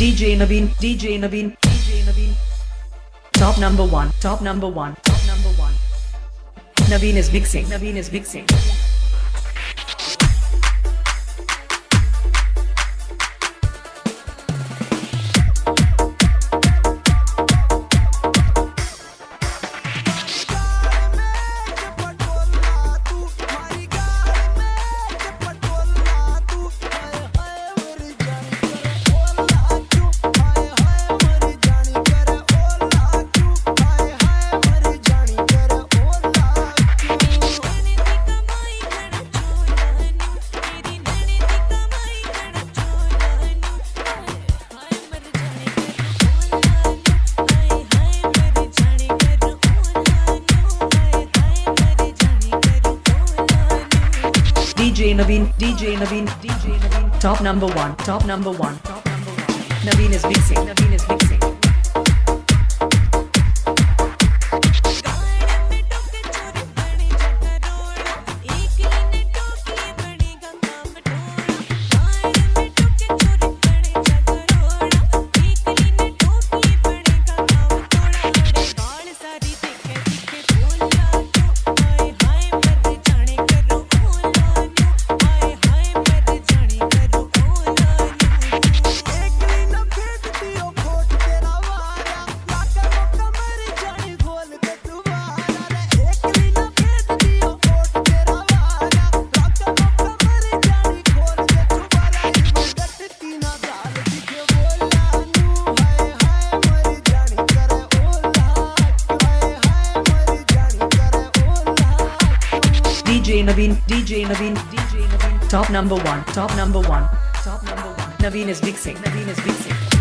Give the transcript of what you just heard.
DJ Naveen, DJ Naveen, DJ Naveen. Top number one, top number one, top number one. Naveen is mixing, Naveen is mixing. DJ Naveen, DJ Naveen, DJ Naveen. Top number one, top number one, top number one. Naveen is mixing, Naveen is mixing. DJ Naveen, DJ Naveen, DJ Naveen. Top number one, top number one, top number one. Naveen is mixing, Naveen is mixing.